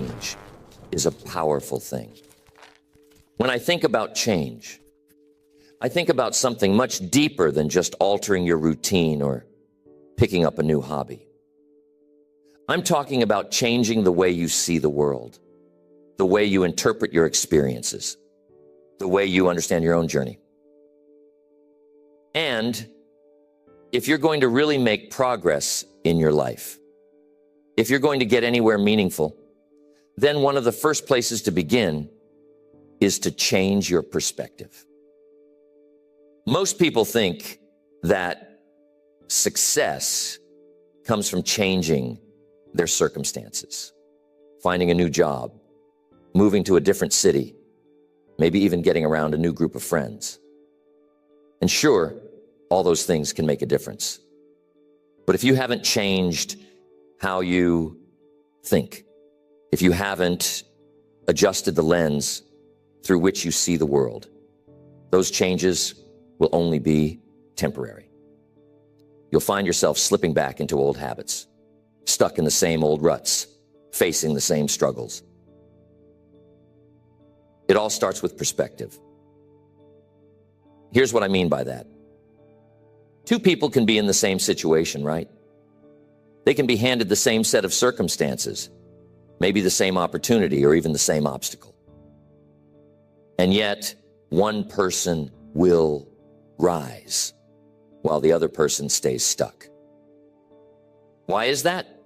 change is a powerful thing. When I think about change, I think about something much deeper than just altering your routine or picking up a new hobby. I'm talking about changing the way you see the world, the way you interpret your experiences, the way you understand your own journey. And if you're going to really make progress in your life, if you're going to get anywhere meaningful, then one of the first places to begin is to change your perspective. Most people think that success comes from changing their circumstances, finding a new job, moving to a different city, maybe even getting around a new group of friends. And sure, all those things can make a difference. But if you haven't changed how you think, if you haven't adjusted the lens through which you see the world, those changes will only be temporary. You'll find yourself slipping back into old habits, stuck in the same old ruts, facing the same struggles. It all starts with perspective. Here's what I mean by that. Two people can be in the same situation, right? They can be handed the same set of circumstances, maybe the same opportunity or even the same obstacle. And yet, one person will rise while the other person stays stuck. Why is that?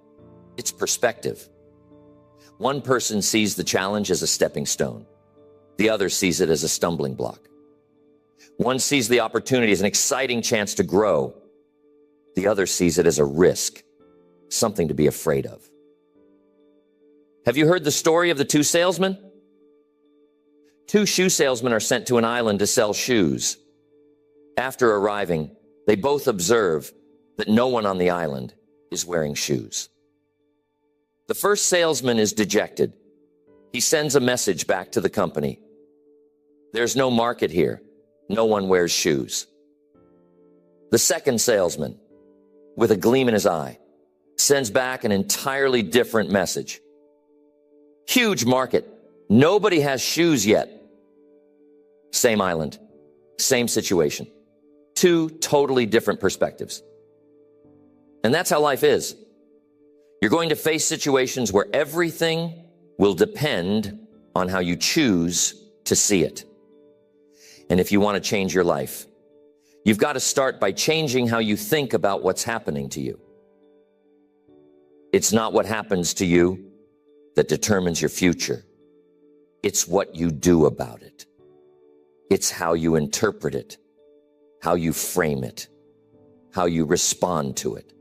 It's perspective. One person sees the challenge as a stepping stone. The other sees it as a stumbling block. One sees the opportunity as an exciting chance to grow. The other sees it as a risk, something to be afraid of. Have you heard the story of the two salesmen? Two shoe salesmen are sent to an island to sell shoes. After arriving, they both observe that no one on the island is wearing shoes. The first salesman is dejected. He sends a message back to the company. There's no market here. No one wears shoes. The second salesman, with a gleam in his eye, sends back an entirely different message. Huge market. Nobody has shoes yet. Same island, same situation. Two totally different perspectives. And that's how life is. You're going to face situations where everything will depend on how you choose to see it. And if you want to change your life, you've got to start by changing how you think about what's happening to you. It's not what happens to you that determines your future. It's what you do about it. It's how you interpret it, how you frame it, how you respond to it.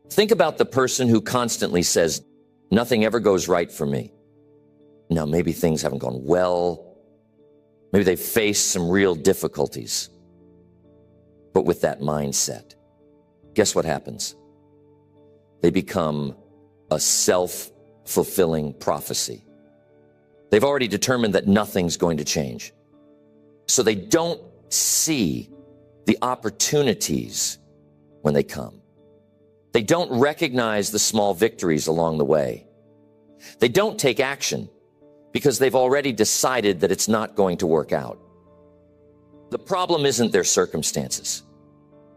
Think about the person who constantly says, nothing ever goes right for me. Now, maybe things haven't gone well. Maybe they've faced some real difficulties. But with that mindset, guess what happens? They become a self-fulfilling prophecy. They've already determined that nothing's going to change. So they don't see the opportunities when they come. They don't recognize the small victories along the way. They don't take action because they've already decided that it's not going to work out. The problem isn't their circumstances.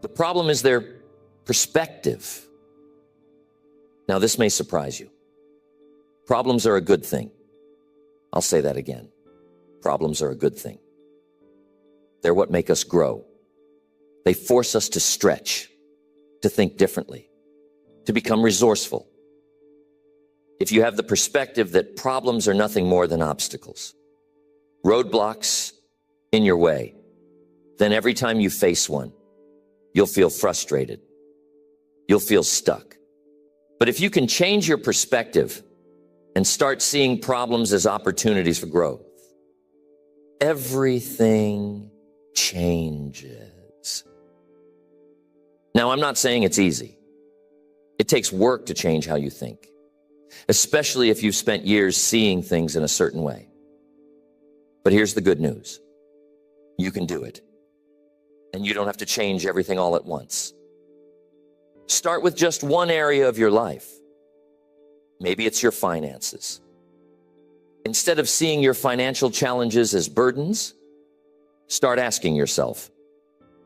The problem is their perspective. Now, this may surprise you. Problems are a good thing. I'll say that again. Problems are a good thing. They're what make us grow. They force us to stretch, to think differently, to become resourceful. If you have the perspective that problems are nothing more than obstacles, roadblocks in your way, then every time you face one, you'll feel frustrated. You'll feel stuck. But if you can change your perspective and start seeing problems as opportunities for growth, everything changes. Now, I'm not saying it's easy. It takes work to change how you think, especially if you've spent years seeing things in a certain way. But here's the good news. You can do it. And you don't have to change everything all at once. Start with just one area of your life. Maybe it's your finances. Instead of seeing your financial challenges as burdens, start asking yourself,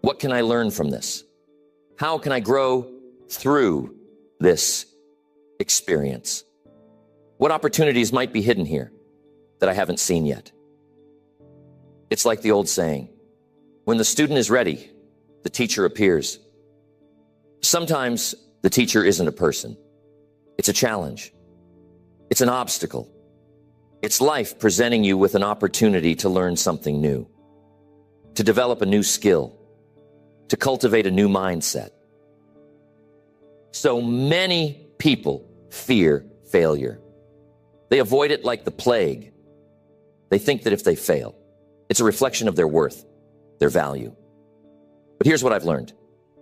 what can I learn from this? How can I grow through this experience? What opportunities might be hidden here that I haven't seen yet? It's like the old saying, when the student is ready, the teacher appears. Sometimes the teacher isn't a person. It's a challenge. It's an obstacle. It's life presenting you with an opportunity to learn something new, to develop a new skill, to cultivate a new mindset. So many people fear failure. They avoid it like the plague. They think that if they fail, it's a reflection of their worth, their value. But here's what I've learned.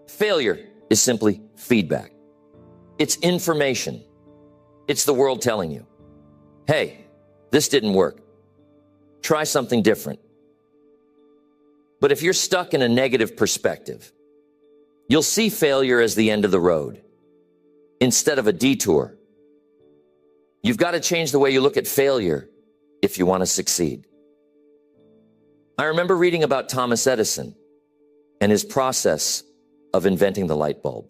Failure is simply feedback. It's information. It's the world telling you, hey, this didn't work. Try something different. But if you're stuck in a negative perspective, you'll see failure as the end of the road instead of a detour. You've got to change the way you look at failure if you want to succeed. I remember reading about Thomas Edison and his process of inventing the light bulb.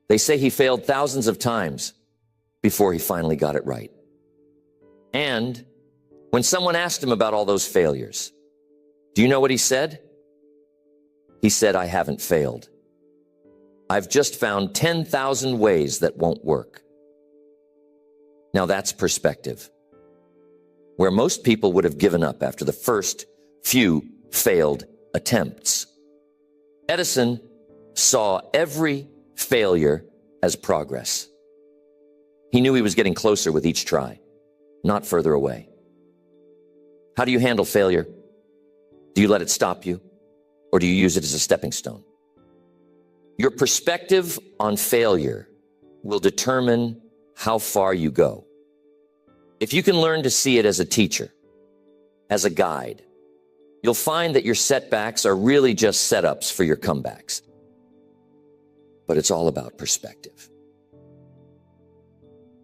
They say he failed thousands of times before he finally got it right. And when someone asked him about all those failures, do you know what he said? He said, I haven't failed. I've just found 10,000 ways that won't work. Now that's perspective. Where most people would have given up after the first few failed attempts, Edison saw every failure as progress. He knew he was getting closer with each try, not further away. How do you handle failure? Do you let it stop you, or do you use it as a stepping stone? Your perspective on failure will determine how far you go. If you can learn to see it as a teacher, as a guide, you'll find that your setbacks are really just setups for your comebacks. But it's all about perspective.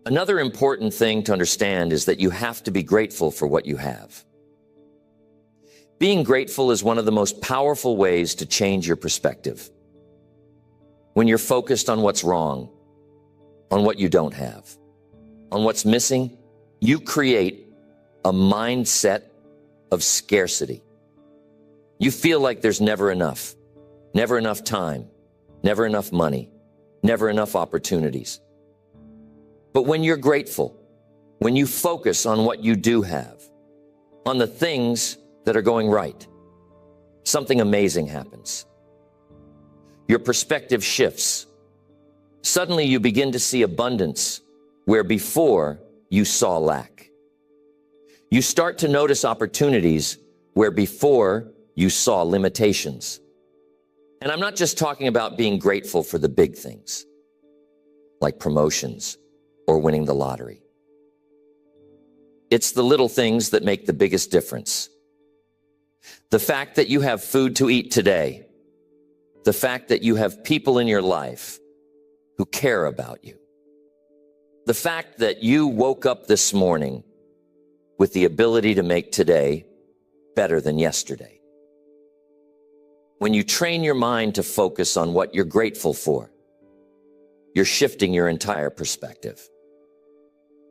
Another important thing to understand is that you have to be grateful for what you have. Being grateful is one of the most powerful ways to change your perspective. When you're focused on what's wrong, on what you don't have, on what's missing, you create a mindset of scarcity. You feel like there's never enough time, never enough money, never enough opportunities. But when you're grateful, when you focus on what you do have, on the things that are going right, something amazing happens. Your perspective shifts. Suddenly you begin to see abundance where before you saw lack. You start to notice opportunities where before you saw limitations. And I'm not just talking about being grateful for the big things, like promotions or winning the lottery. It's the little things that make the biggest difference. The fact that you have food to eat today, the fact that you have people in your life who care about you, the fact that you woke up this morning with the ability to make today better than yesterday. When you train your mind to focus on what you're grateful for, you're shifting your entire perspective.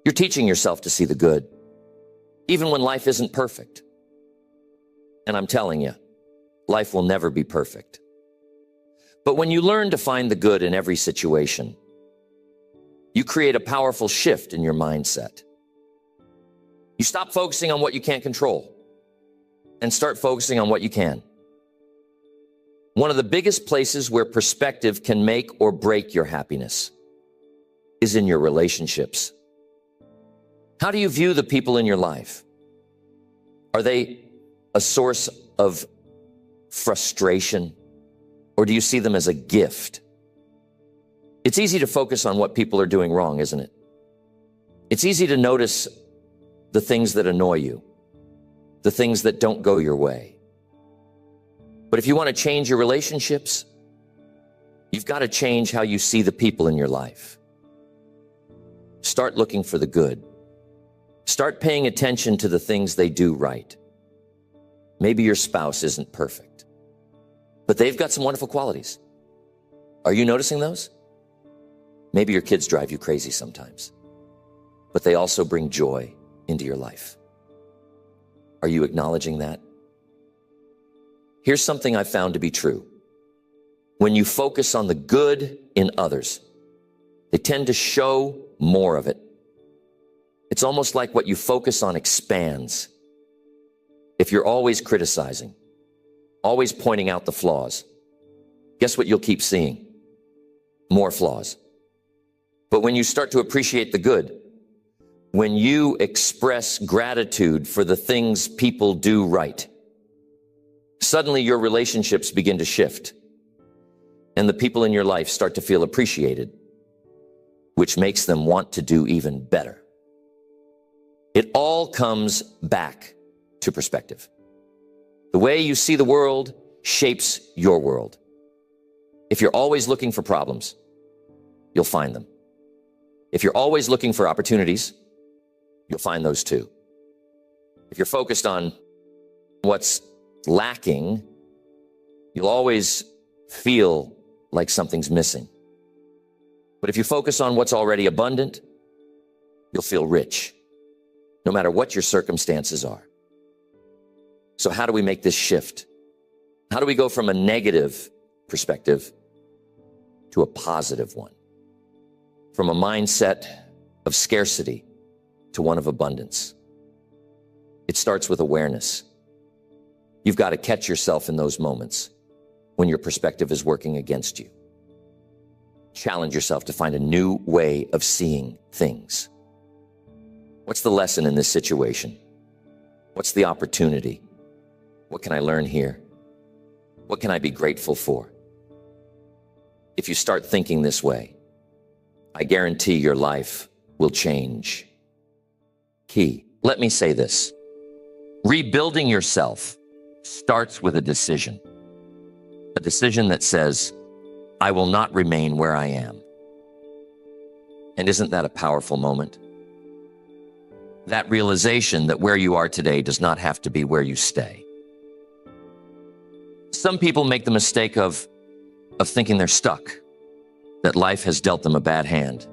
You're teaching yourself to see the good, even when life isn't perfect. And I'm telling you, life will never be perfect. But when you learn to find the good in every situation, you create a powerful shift in your mindset. You stop focusing on what you can't control and start focusing on what you can. One of the biggest places where perspective can make or break your happiness is in your relationships. How do you view the people in your life? Are they a source of frustration, or do you see them as a gift? It's easy to focus on what people are doing wrong, isn't it? It's easy to notice the things that annoy you, the things that don't go your way. But if you want to change your relationships, you've got to change how you see the people in your life. Start looking for the good. Start paying attention to the things they do right. Maybe your spouse isn't perfect, but they've got some wonderful qualities. Are you noticing those? Maybe your kids drive you crazy sometimes, but they also bring joy into your life. Are you acknowledging that? Here's something I've found to be true. When you focus on the good in others, they tend to show more of it. It's almost like what you focus on expands. If you're always criticizing, always pointing out the flaws, guess what you'll keep seeing? More flaws. But when you start to appreciate the good, when you express gratitude for the things people do right, suddenly your relationships begin to shift, and the people in your life start to feel appreciated, which makes them want to do even better. It all comes back to perspective. The way you see the world shapes your world. If you're always looking for problems, you'll find them. If you're always looking for opportunities, you'll find those too. If you're focused on what's lacking, you'll always feel like something's missing. But if you focus on what's already abundant, you'll feel rich, no matter what your circumstances are. So how do we make this shift? How do we go from a negative perspective to a positive one? From a mindset of scarcity to one of abundance. It starts with awareness. You've got to catch yourself in those moments when your perspective is working against you. Challenge yourself to find a new way of seeing things. What's the lesson in this situation? What's the opportunity? What can I learn here? What can I be grateful for? If you start thinking this way, I guarantee your life will change. Key. Let me say this. Rebuilding yourself starts with a decision. A decision that says, I will not remain where I am. And isn't that a powerful moment? That realization that where you are today does not have to be where you stay. Some people make the mistake of thinking they're stuck, that life has dealt them a bad hand,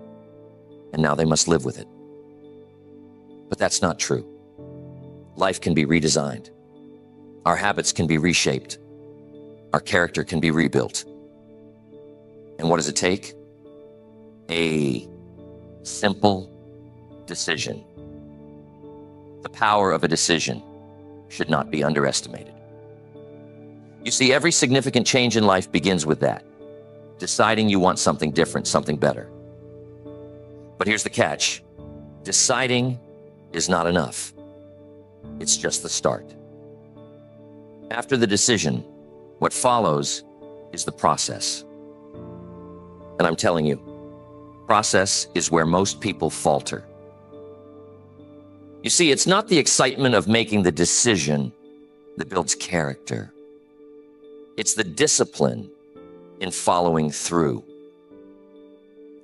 and now they must live with it. But that's not true. Life can be redesigned. Our habits can be reshaped. Our character can be rebuilt. And what does it take? A simple decision. The power of a decision should not be underestimated. You see, every significant change in life begins with that. Deciding you want something different, something better. But here's the catch. Deciding is not enough. It's just the start. After the decision, what follows is the process. And I'm telling you, process is where most people falter. You see, it's not the excitement of making the decision that builds character. It's the discipline in following through.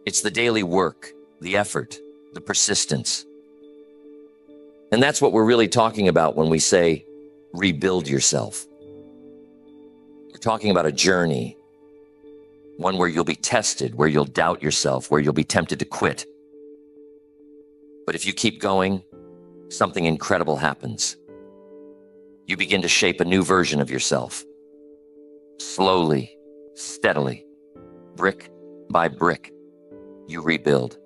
It's the daily work, the effort, the persistence. And that's what we're really talking about when we say rebuild yourself. We're talking about a journey, one where you'll be tested, where you'll doubt yourself, where you'll be tempted to quit. But if you keep going, something incredible happens. You begin to shape a new version of yourself. Slowly, steadily, brick by brick, you rebuild.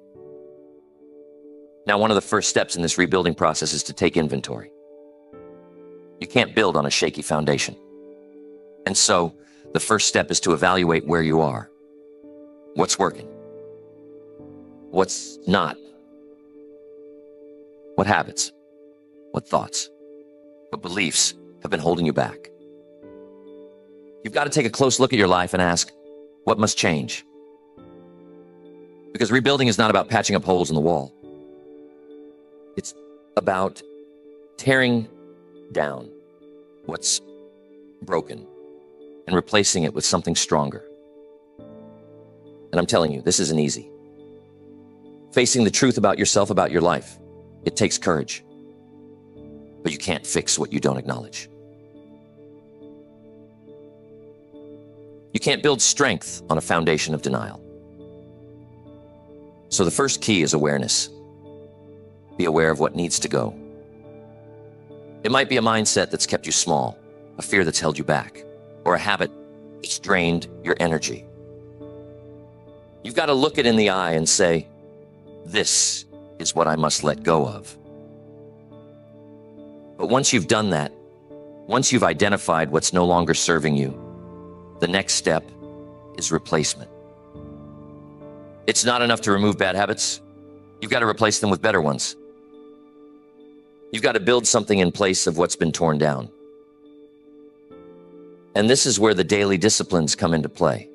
Now, one of the first steps in this rebuilding process is to take inventory. You can't build on a shaky foundation. And so the first step is to evaluate where you are. What's working? What's not? What habits? What thoughts? What beliefs have been holding you back? You've got to take a close look at your life and ask, what must change? Because rebuilding is not about patching up holes in the wall. It's about tearing down what's broken and replacing it with something stronger. And I'm telling you, this isn't easy. Facing the truth about yourself, about your life, it takes courage. But you can't fix what you don't acknowledge. You can't build strength on a foundation of denial. So the first key is awareness. Be aware of what needs to go. It might be a mindset that's kept you small, a fear that's held you back, or a habit that's drained your energy. You've got to look it in the eye and say, this is what I must let go of. But once you've done that, once you've identified what's no longer serving you, the next step is replacement. It's not enough to remove bad habits. You've got to replace them with better ones. You've got to build something in place of what's been torn down. And this is where the daily disciplines come into play.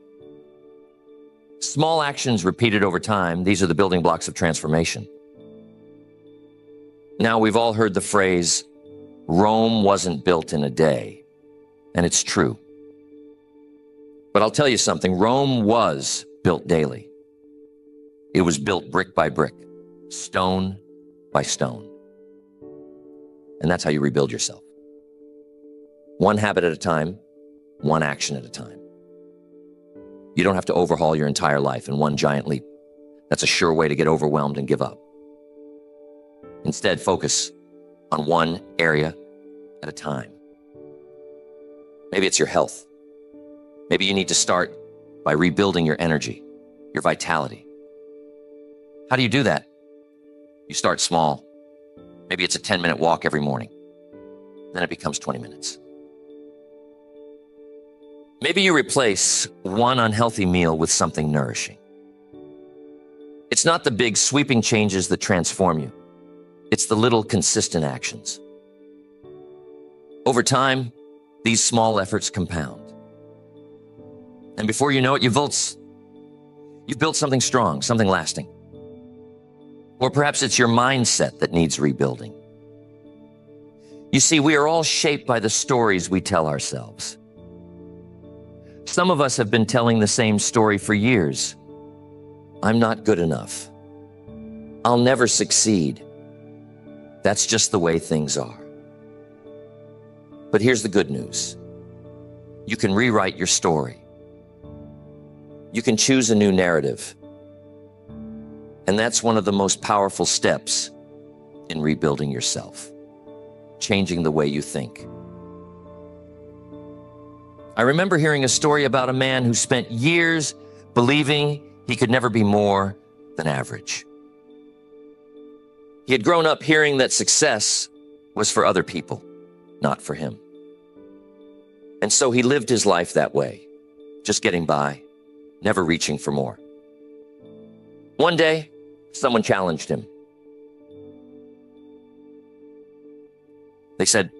Small actions repeated over time, these are the building blocks of transformation. Now, we've all heard the phrase, Rome wasn't built in a day, and it's true. But I'll tell you something, Rome was built daily. It was built brick by brick, stone by stone. And that's how you rebuild yourself. One habit at a time, one action at a time. You don't have to overhaul your entire life in one giant leap. That's a sure way to get overwhelmed and give up. Instead, focus on one area at a time. Maybe it's your health. Maybe you need to start by rebuilding your energy, your vitality. How do you do that? You start small. Maybe it's a 10-minute walk every morning. Then it becomes 20 minutes. Maybe you replace one unhealthy meal with something nourishing. It's not the big sweeping changes that transform you. It's the little consistent actions. Over time, these small efforts compound. And before you know it, you've built something strong, something lasting. Or perhaps it's your mindset that needs rebuilding. You see, we are all shaped by the stories we tell ourselves. Some of us have been telling the same story for years. I'm not good enough. I'll never succeed. That's just the way things are. But here's the good news. You can rewrite your story. You can choose a new narrative. And that's one of the most powerful steps in rebuilding yourself, changing the way you think. I remember hearing a story about a man who spent years believing he could never be more than average. He had grown up hearing that success was for other people, not for him. And so he lived his life that way, just getting by, never reaching for more. One day, someone challenged him. They said,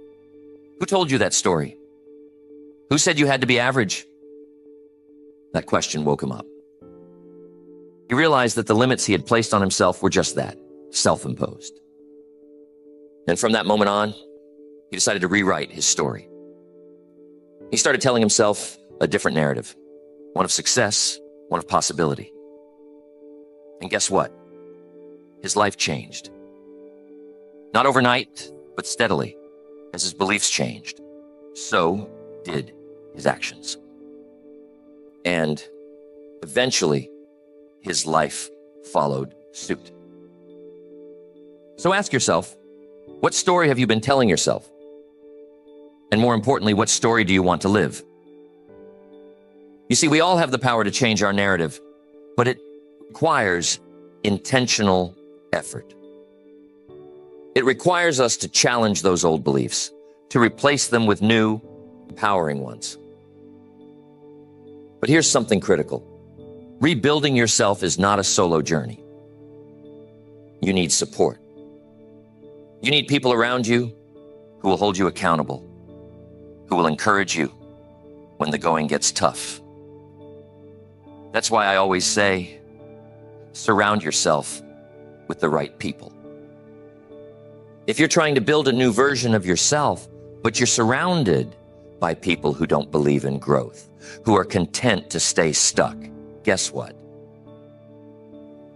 "Who told you that story? Who said you had to be average?" That question woke him up. He realized that the limits he had placed on himself were just that, self-imposed. And from that moment on, he decided to rewrite his story. He started telling himself a different narrative, one of success, one of possibility. And guess what? His life changed. Not overnight, but steadily. As his beliefs changed, so did his actions. And eventually, his life followed suit. So ask yourself, what story have you been telling yourself? And more importantly, what story do you want to live? You see, we all have the power to change our narrative, but it requires intentional effort. It requires us to challenge those old beliefs, to replace them with new, empowering ones. But here's something critical. Rebuilding yourself is not a solo journey. You need support. You need people around you who will hold you accountable, who will encourage you when the going gets tough. That's why I always say, surround yourself with the right people. If you're trying to build a new version of yourself, but you're surrounded by people who don't believe in growth, who are content to stay stuck, guess what?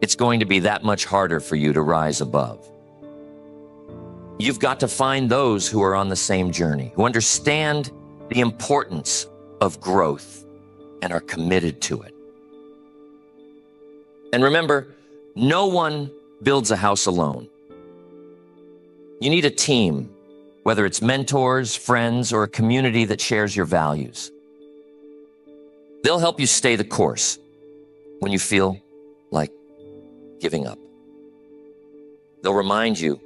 it's going to be that much harder for you to rise above. You've got to find those who are on the same journey, who understand the importance of growth and are committed to it. And remember, no one builds a house alone. You need a team, whether it's mentors, friends, or a community that shares your values. They'll help you stay the course when you feel like giving up. They'll remind you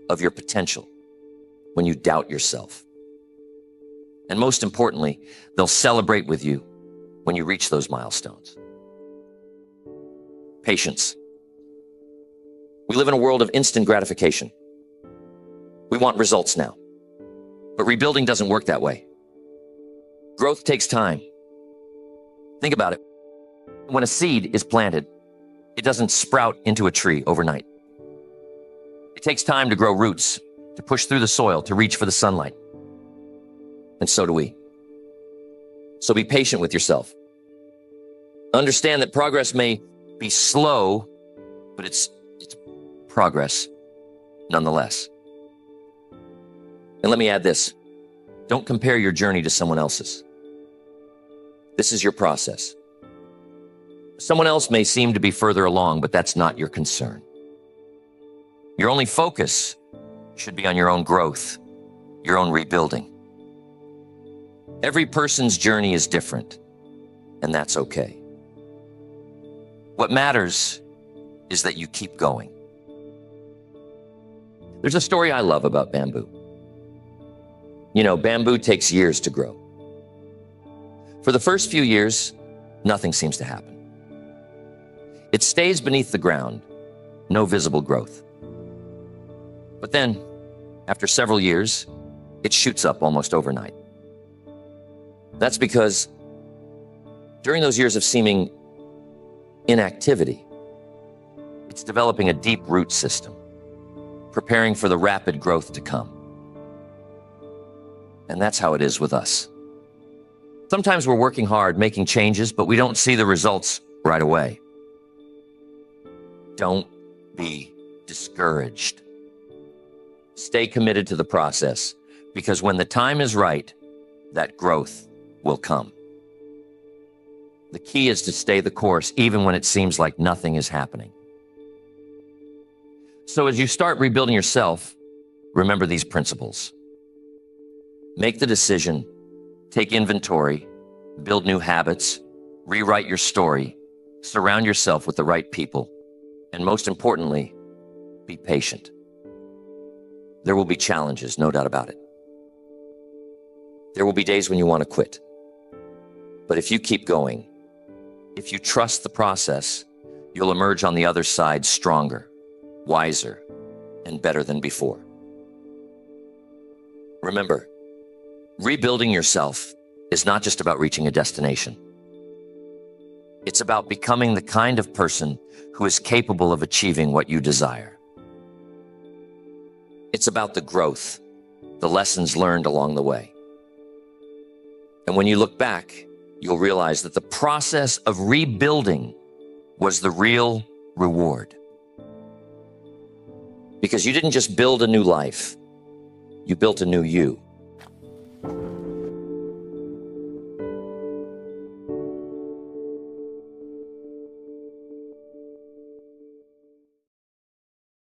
of your potential when you doubt yourself. And most importantly, they'll celebrate with you when you reach those milestones. Patience. We live in a world of instant gratification. We want results now. But rebuilding doesn't work that way. Growth takes time. Think about it. When a seed is planted, it doesn't sprout into a tree overnight. It takes time to grow roots, to push through the soil, to reach for the sunlight. And so do we. So be patient with yourself. Understand that progress may be slow, but it's progress nonetheless. And let me add this. Don't compare your journey to someone else's. This is your process. Someone else may seem to be further along, but that's not your concern. Your only focus should be on your own growth, your own rebuilding. Every person's journey is different, and that's okay. What matters is that you keep going. There's a story I love about bamboo. You know, bamboo takes years to grow. For the first few years, nothing seems to happen. It stays beneath the ground, no visible growth. But then, after several years, it shoots up almost overnight. That's because during those years of seeming inactivity, it's developing a deep root system, preparing for the rapid growth to come. And that's how it is with us. Sometimes we're working hard, making changes, but we don't see the results right away. Don't be discouraged. Stay committed to the process, because when the time is right, that growth will come. The key is to stay the course, even when it seems like nothing is happening. So as you start rebuilding yourself, remember these principles. Make the decision, take inventory, build new habits, rewrite your story, surround yourself with the right people, and most importantly, be patient. There will be challenges, no doubt about it. There will be days when you want to quit. But if you keep going, if you trust the process, you'll emerge on the other side stronger, wiser, and better than before. Remember, rebuilding yourself is not just about reaching a destination. It's about becoming the kind of person who is capable of achieving what you desire. It's about the growth, the lessons learned along the way. And when you look back, you'll realize that the process of rebuilding was the real reward. Because you didn't just build a new life, you built a new you.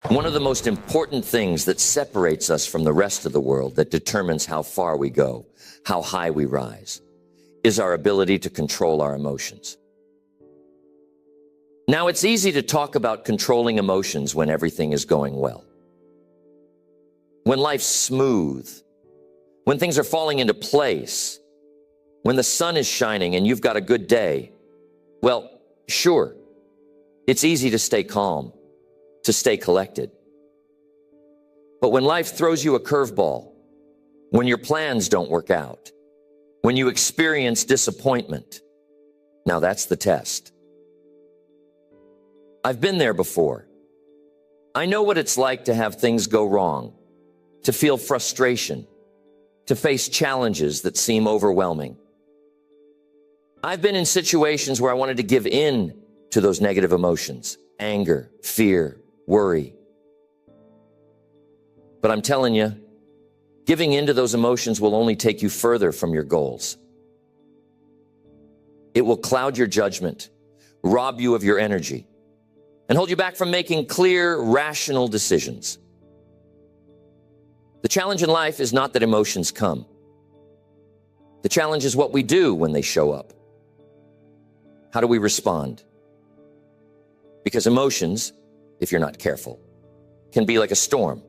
One of the most important things that separates us from the rest of the world, that determines how far we go, how high we rise, is our ability to control our emotions. Now, it's easy to talk about controlling emotions when everything is going well. When life's smooth, when things are falling into place, when the sun is shining and you've got a good day. Well, sure, it's easy to stay calm, to stay collected. But when life throws you a curveball, when your plans don't work out, when you experience disappointment, now that's the test. I've been there before. I know what it's like to have things go wrong, to feel frustration, to face challenges that seem overwhelming. I've been in situations where I wanted to give in to those negative emotions anger, fear, worry. But I'm telling you, giving in to those emotions will only take you further from your goals. It will cloud your judgment, rob you of your energy, and hold you back from making clear, rational decisions. The challenge in life is not that emotions come. The challenge is what we do when they show up. How do we respond? Because emotions, if you're not careful, can be like a storm.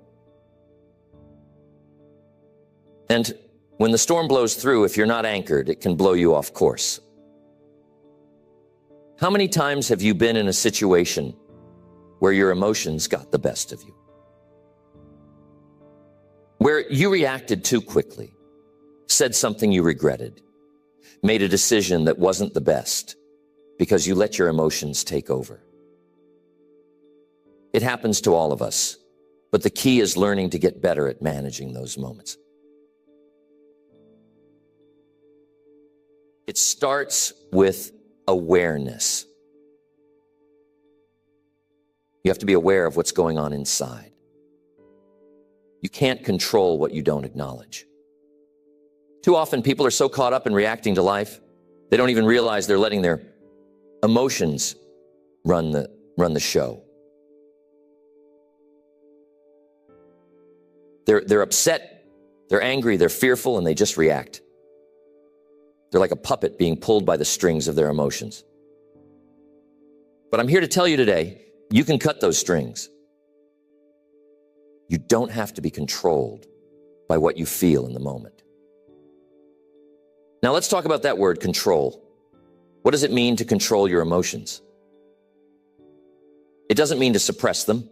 And when the storm blows through, if you're not anchored, it can blow you off course. How many times have you been in a situation where your emotions got the best of you? Where you reacted too quickly, said something you regretted, made a decision that wasn't the best because you let your emotions take over. It happens to all of us, but the key is learning to get better at managing those moments. It starts with awareness. You have to be aware of what's going on inside. You can't control what you don't acknowledge. Too often people are so caught up in reacting to life, they don't even realize they're letting their emotions run the show. They're upset, they're angry, they're fearful, and they just react. They're like a puppet being pulled by the strings of their emotions. But I'm here to tell you today, you can cut those strings. You don't have to be controlled by what you feel in the moment. Now let's talk about that word, control. What does it mean to control your emotions? It doesn't mean to suppress them.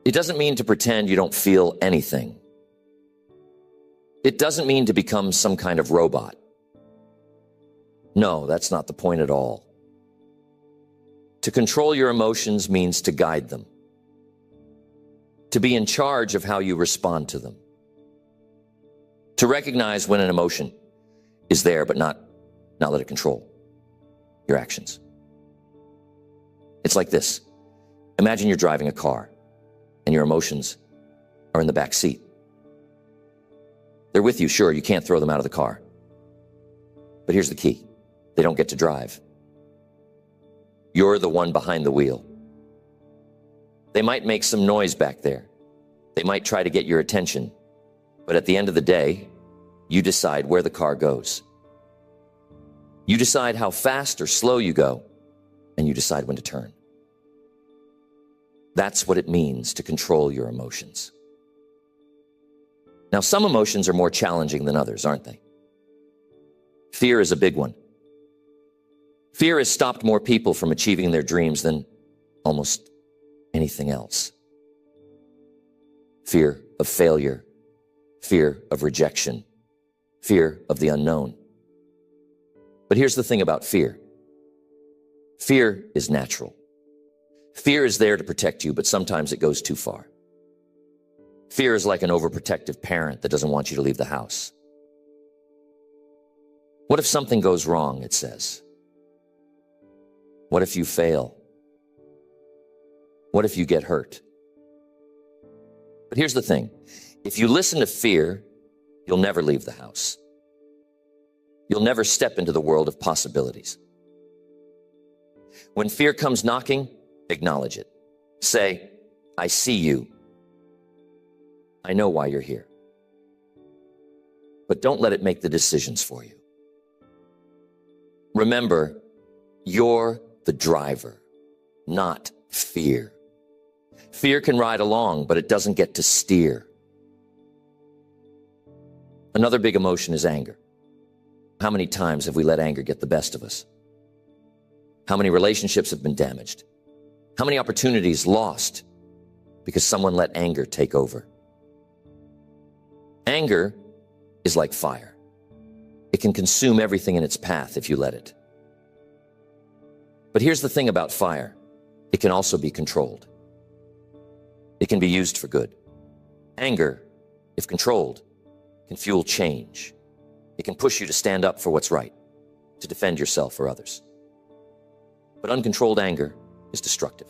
It doesn't mean to pretend you don't feel anything. It doesn't mean to become some kind of robot. No, that's not the point at all. To control your emotions means to guide them, to be in charge of how you respond to them, to recognize when an emotion is there, but not let it control your actions. It's like this. Imagine you're driving a car and your emotions are in the back seat. They're with you, sure, you can't throw them out of the car. But here's the key. They don't get to drive. You're the one behind the wheel. They might make some noise back there. They might try to get your attention. But at the end of the day, you decide where the car goes. You decide how fast or slow you go, and you decide when to turn. That's what it means to control your emotions. Now, some emotions are more challenging than others, aren't they? Fear is a big one. Fear has stopped more people from achieving their dreams than almost anything else. Fear of failure, fear of rejection, fear of the unknown. But here's the thing about fear. Fear is natural. Fear is there to protect you, but sometimes it goes too far. Fear is like an overprotective parent that doesn't want you to leave the house. What if something goes wrong, it says? What if you fail? What if you get hurt? But here's the thing. If you listen to fear, you'll never leave the house. You'll never step into the world of possibilities. When fear comes knocking, acknowledge it. Say, I see you. I know why you're here. But don't let it make the decisions for you. Remember, you're the driver, not fear. Fear can ride along, but it doesn't get to steer. Another big emotion is anger. How many times have we let anger get the best of us? How many relationships have been damaged? How many opportunities lost because someone let anger take over? Anger is like fire. It can consume everything in its path if you let it. But here's the thing about fire. It can also be controlled. It can be used for good. Anger, if controlled, can fuel change. It can push you to stand up for what's right, to defend yourself or others. But uncontrolled anger is destructive.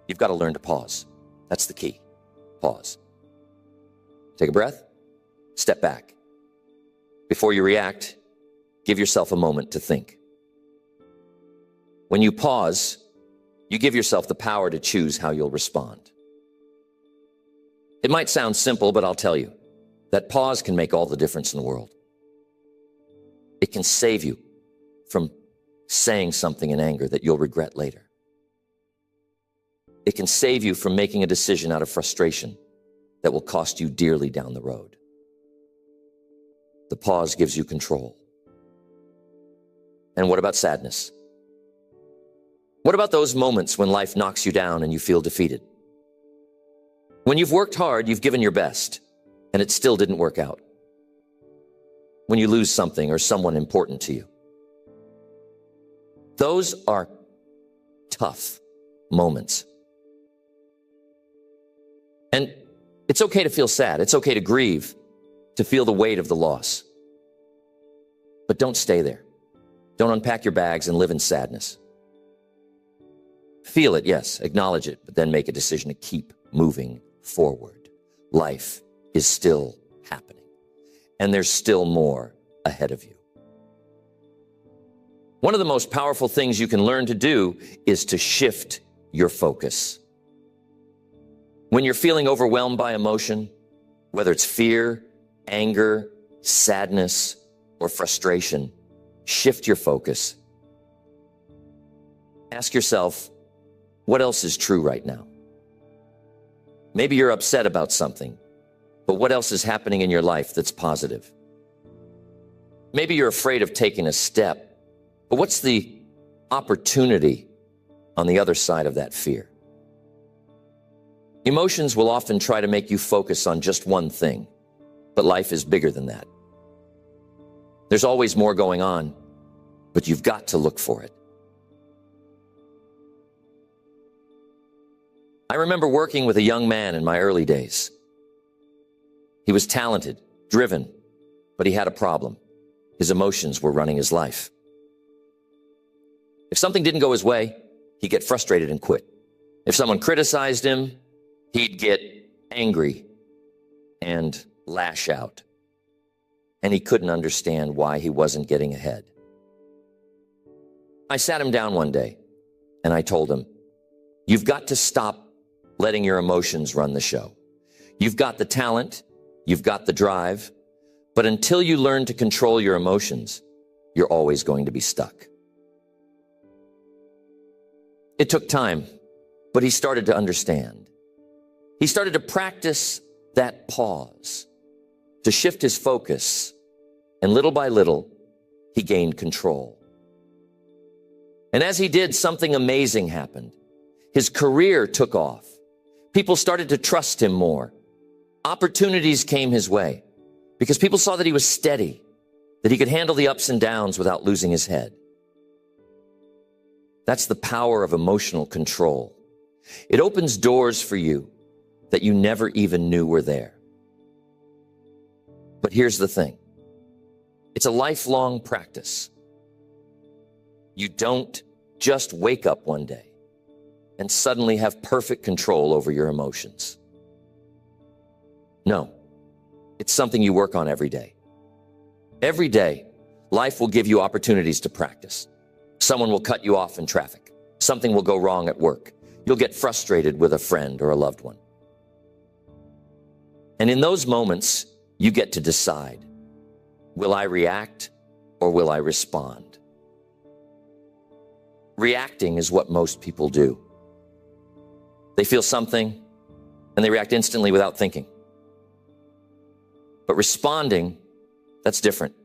You've got to learn to pause. That's the key. Pause. Take a breath. Step back. Before you react, give yourself a moment to think. When you pause, you give yourself the power to choose how you'll respond. It might sound simple, but I'll tell you, that pause can make all the difference in the world. It can save you from saying something in anger that you'll regret later. It can save you from making a decision out of frustration that will cost you dearly down the road. The pause gives you control. And what about sadness? What about those moments when life knocks you down and you feel defeated? When you've worked hard, you've given your best, and it still didn't work out. When you lose something or someone important to you. Those are tough moments. And it's okay to feel sad. It's okay to grieve, to feel the weight of the loss. But don't stay there. Don't unpack your bags and live in sadness. Feel it, yes, acknowledge it, but then make a decision to keep moving forward. Life is still happening, and there's still more ahead of you. One of the most powerful things you can learn to do is to shift your focus. When you're feeling overwhelmed by emotion, whether it's fear, anger, sadness, or frustration, shift your focus. Ask yourself, what else is true right now? Maybe you're upset about something, but what else is happening in your life that's positive? Maybe you're afraid of taking a step, but what's the opportunity on the other side of that fear? Emotions will often try to make you focus on just one thing, but life is bigger than that. There's always more going on, but you've got to look for it. I remember working with a young man in my early days. He was talented, driven, but he had a problem. His emotions were running his life. If something didn't go his way, he'd get frustrated and quit. If someone criticized him, he'd get angry and lash out. And he couldn't understand why he wasn't getting ahead. I sat him down one day and I told him, you've got to stop letting your emotions run the show. You've got the talent, you've got the drive, but until you learn to control your emotions, you're always going to be stuck. It took time, but he started to understand. He started to practice that pause, to shift his focus, and little by little, he gained control. And as he did, something amazing happened. His career took off. People started to trust him more. Opportunities came his way because people saw that he was steady, that he could handle the ups and downs without losing his head. That's the power of emotional control. It opens doors for you that you never even knew were there. But here's the thing. It's a lifelong practice. You don't just wake up one day and suddenly have perfect control over your emotions. No, it's something you work on every day. Every day, life will give you opportunities to practice. Someone will cut you off in traffic. Something will go wrong at work. You'll get frustrated with a friend or a loved one. And in those moments, you get to decide, will I react or will I respond? Reacting is what most people do. They feel something and they react instantly without thinking. But responding, that's different.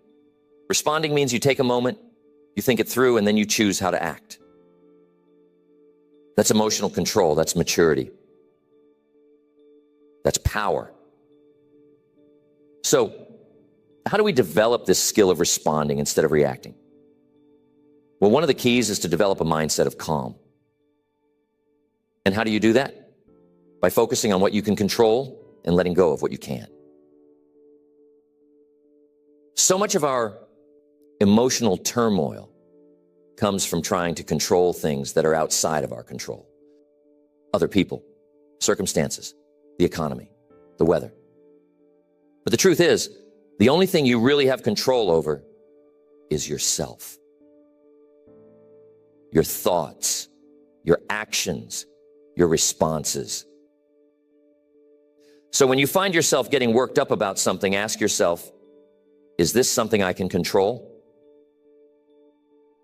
Responding means you take a moment, you think it through, and then you choose how to act. That's emotional control. That's maturity. That's power. So, how do we develop this skill of responding instead of reacting? Well, one of the keys is to develop a mindset of calm. And how do you do that? By focusing on what you can control and letting go of what you can't. So much of our emotional turmoil comes from trying to control things that are outside of our control. Other people, circumstances, the economy, the weather. But the truth is, the only thing you really have control over is yourself. Your thoughts, your actions, your responses. So when you find yourself getting worked up about something, ask yourself, is this something I can control?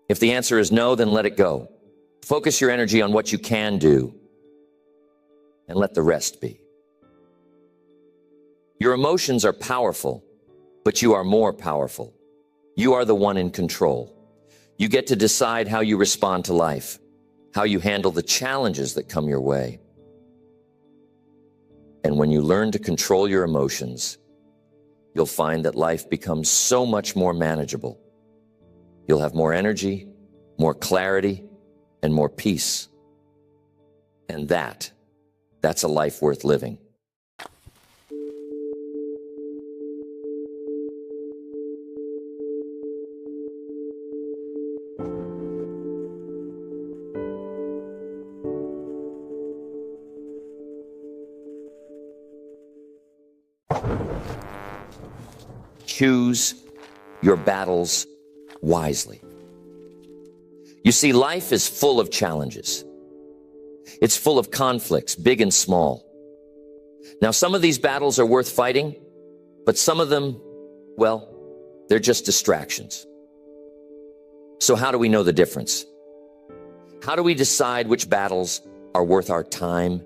If the answer is no, then let it go. Focus your energy on what you can do and let the rest be. Your emotions are powerful, but you are more powerful. You are the one in control. You get to decide how you respond to life, how you handle the challenges that come your way. And when you learn to control your emotions, you'll find that life becomes so much more manageable. You'll have more energy, more clarity, and more peace. And that's a life worth living. Choose your battles wisely. You see, life is full of challenges. It's full of conflicts, big and small. Now, some of these battles are worth fighting, but some of them, well, they're just distractions. So how do we know the difference? How do we decide which battles are worth our time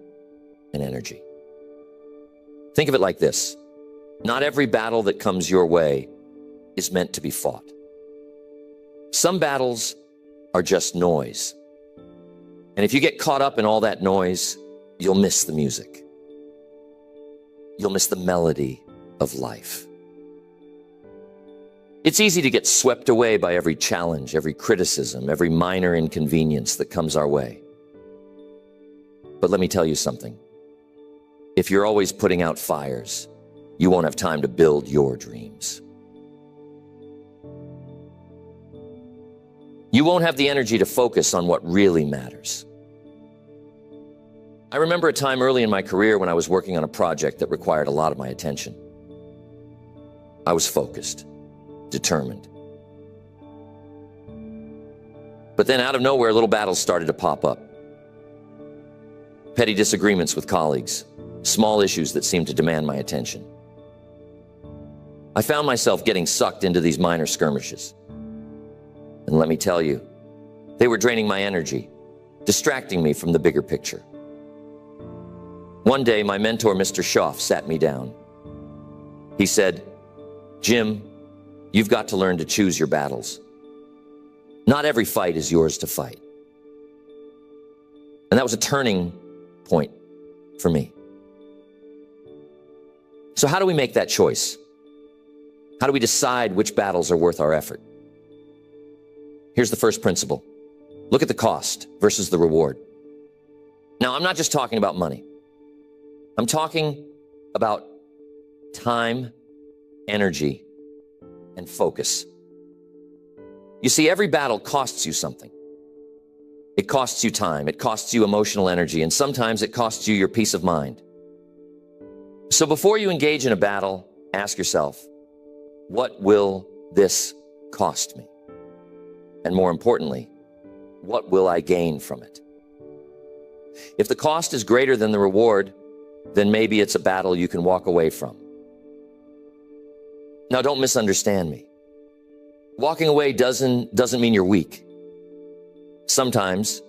and energy? Think of it like this. Not every battle that comes your way is meant to be fought. Some battles are just noise. And if you get caught up in all that noise, you'll miss the music. You'll miss the melody of life. It's easy to get swept away by every challenge, every criticism, every minor inconvenience that comes our way. But let me tell you something. If you're always putting out fires, you won't have time to build your dreams. You won't have the energy to focus on what really matters. I remember a time early in my career when I was working on a project that required a lot of my attention. I was focused, determined. But then out of nowhere, little battles started to pop up. Petty disagreements with colleagues, small issues that seemed to demand my attention. I found myself getting sucked into these minor skirmishes. And let me tell you, they were draining my energy, distracting me from the bigger picture. One day, my mentor, Mr. Schaff, sat me down. He said, "Jim, you've got to learn to choose your battles. Not every fight is yours to fight." And that was a turning point for me. So how do we make that choice? How do we decide which battles are worth our effort? Here's the first principle. Look at the cost versus the reward. Now, I'm not just talking about money. I'm talking about time, energy, and focus. You see, every battle costs you something. It costs you time, it costs you emotional energy, and sometimes it costs you your peace of mind. So before you engage in a battle, ask yourself, what will this cost me? And more importantly, what will I gain from it? If the cost is greater than the reward, then maybe it's a battle you can walk away from. Now, don't misunderstand me. Walking away doesn't mean you're weak. Sometimes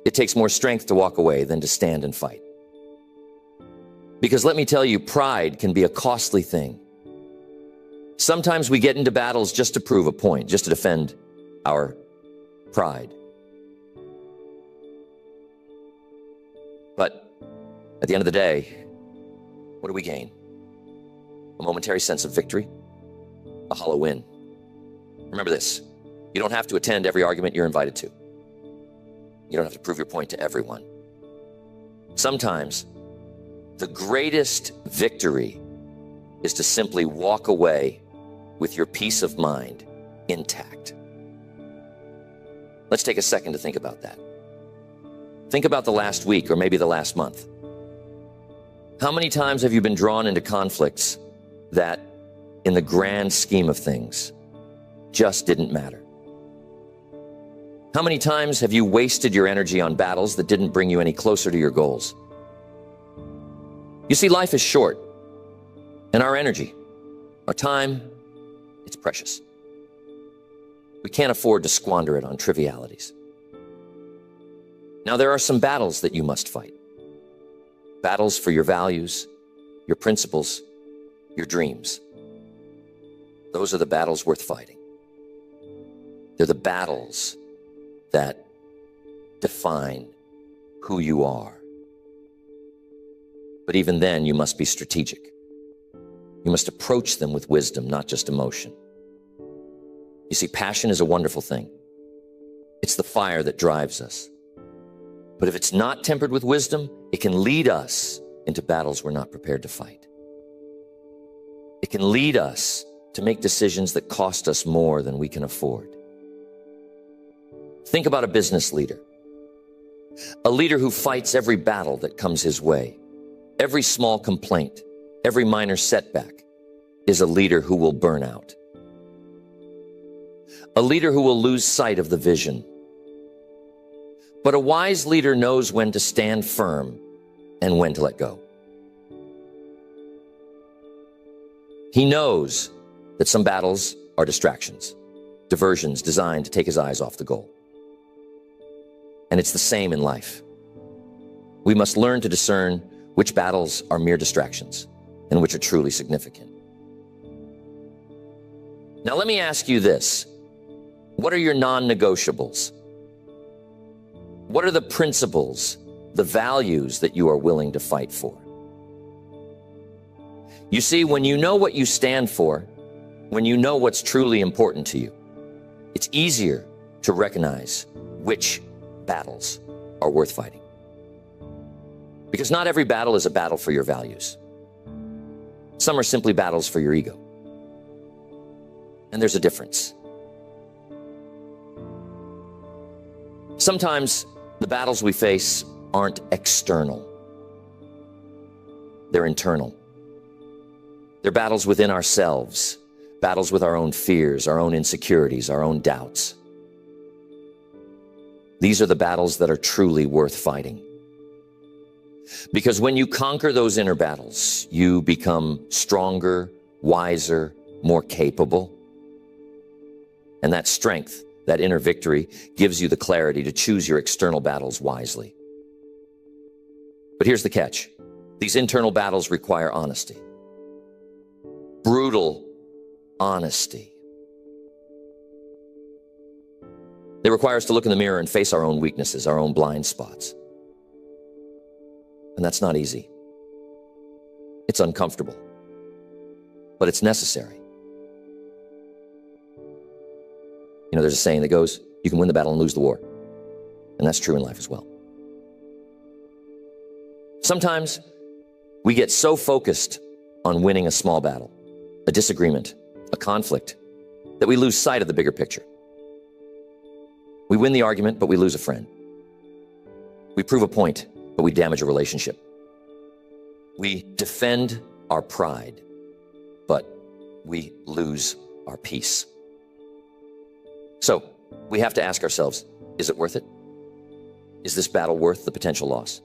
it takes more strength to walk away than to stand and fight. Because let me tell you, pride can be a costly thing. Sometimes we get into battles just to prove a point, just to defend our pride. But at the end of the day, what do we gain? A momentary sense of victory? A hollow win? Remember this, you don't have to attend every argument you're invited to. You don't have to prove your point to everyone. Sometimes the greatest victory is to simply walk away with your peace of mind intact. Let's take a second to think about that. Think about the last week or maybe the last month. How many times have you been drawn into conflicts that, in the grand scheme of things, just didn't matter? How many times have you wasted your energy on battles that didn't bring you any closer to your goals? You see, life is short, and our energy, our time, it's precious. We can't afford to squander it on trivialities. Now, there are some battles that you must fight. Battles for your values, your principles, your dreams. Those are the battles worth fighting. They're the battles that define who you are. But even then, you must be strategic. You must approach them with wisdom, not just emotion. You see, passion is a wonderful thing. It's the fire that drives us. But if it's not tempered with wisdom, it can lead us into battles we're not prepared to fight. It can lead us to make decisions that cost us more than we can afford. Think about a business leader. A leader who fights every battle that comes his way. Every small complaint, every minor setback is a leader who will burn out. A leader who will lose sight of the vision. But a wise leader knows when to stand firm and when to let go. He knows that some battles are distractions, diversions designed to take his eyes off the goal. And it's the same in life. We must learn to discern which battles are mere distractions and which are truly significant. Now, let me ask you this. What are your non-negotiables? What are the principles, the values that you are willing to fight for? You see, when you know what you stand for, when you know what's truly important to you, it's easier to recognize which battles are worth fighting. Because not every battle is a battle for your values. Some are simply battles for your ego. And there's a difference. Sometimes the battles we face aren't external. They're internal. They're battles within ourselves, battles with our own fears, our own insecurities, our own doubts. These are the battles that are truly worth fighting. Because when you conquer those inner battles, you become stronger, wiser, more capable. And that strength, that inner victory, gives you the clarity to choose your external battles wisely. But here's the catch. These internal battles require honesty. Brutal honesty. They require us to look in the mirror and face our own weaknesses, our own blind spots. And that's not easy. It's uncomfortable. But it's necessary. You know, there's a saying that goes, you can win the battle and lose the war. And that's true in life as well. Sometimes we get so focused on winning a small battle, a disagreement, a conflict, that we lose sight of the bigger picture. We win the argument, but we lose a friend. We prove a point, but we damage a relationship. We defend our pride, but we lose our peace. So we have to ask ourselves, is it worth it? Is this battle worth the potential loss?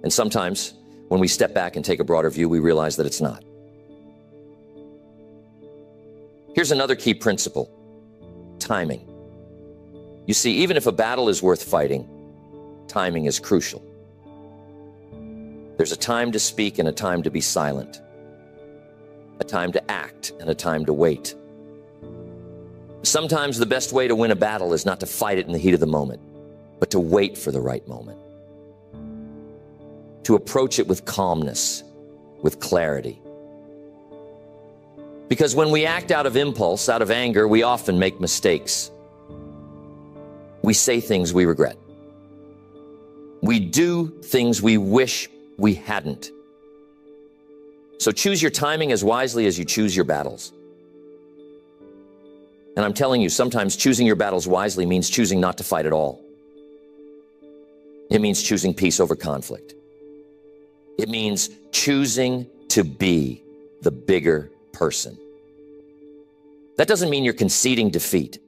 And sometimes when we step back and take a broader view, we realize that it's not. Here's another key principle: timing. You see, even if a battle is worth fighting, timing is crucial. There's a time to speak and a time to be silent, a time to act and a time to wait. Sometimes the best way to win a battle is not to fight it in the heat of the moment, but to wait for the right moment. To approach it with calmness, with clarity. Because when we act out of impulse, out of anger, we often make mistakes. We say things we regret. We do things we wish we hadn't. So choose your timing as wisely as you choose your battles. And I'm telling you, sometimes choosing your battles wisely means choosing not to fight at all. It means choosing peace over conflict. It means choosing to be the bigger person. That doesn't mean you're conceding defeat.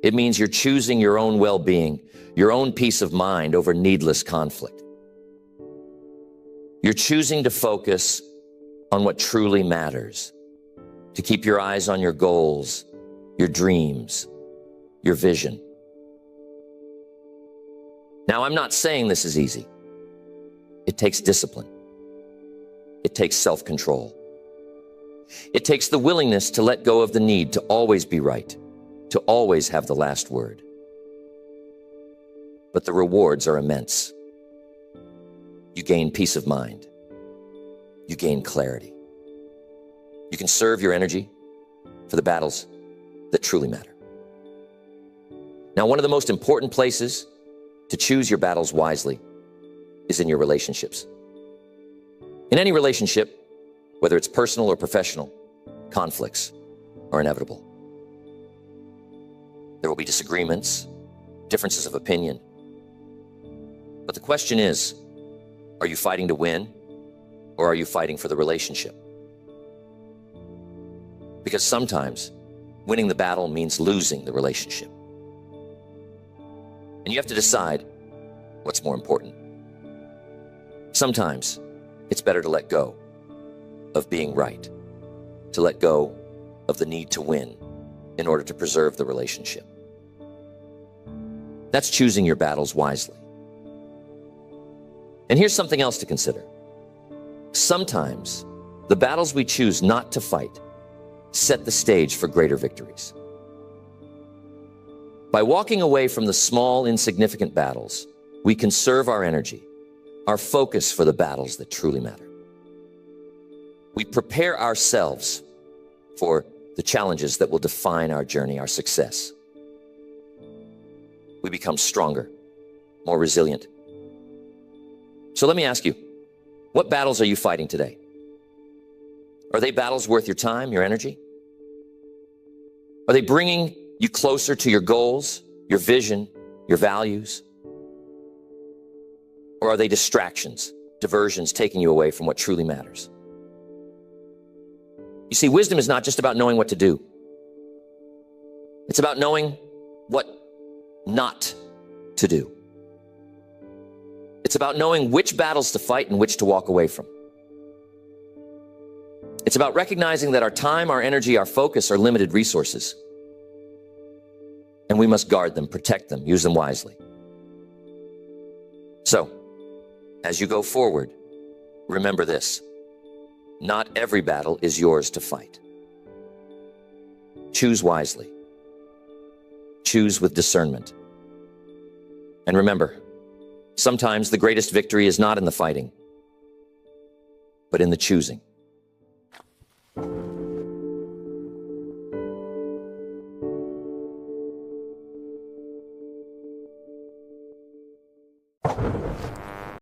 It means you're choosing your own well-being, your own peace of mind over needless conflict. You're choosing to focus on what truly matters, to keep your eyes on your goals, your dreams, your vision. Now, I'm not saying this is easy. It takes discipline. It takes self-control. It takes the willingness to let go of the need to always be right, to always have the last word. But the rewards are immense. You gain peace of mind. You gain clarity. You can serve your energy for the battles that truly matter. Now, one of the most important places to choose your battles wisely is in your relationships. In any relationship, whether it's personal or professional, conflicts are inevitable. There will be disagreements, differences of opinion. But the question is, are you fighting to win, or are you fighting for the relationship? Because sometimes winning the battle means losing the relationship. And you have to decide what's more important. Sometimes it's better to let go of being right, to let go of the need to win in order to preserve the relationship. That's choosing your battles wisely. And here's something else to consider. Sometimes the battles we choose not to fight set the stage for greater victories. By walking away from the small, insignificant battles, we conserve our energy, our focus for the battles that truly matter. We prepare ourselves for the challenges that will define our journey, our success. We become stronger, more resilient. So let me ask you, what battles are you fighting today? Are they battles worth your time, your energy? Are they bringing you closer to your goals, your vision, your values? Or are they distractions, diversions taking you away from what truly matters? You see, wisdom is not just about knowing what to do. It's about knowing what not to do. It's about knowing which battles to fight and which to walk away from. It's about recognizing that our time, our energy, our focus are limited resources. And we must guard them, protect them, use them wisely. So, as you go forward, remember this. Not every battle is yours to fight. Choose wisely. Choose with discernment. And remember, sometimes the greatest victory is not in the fighting, but in the choosing.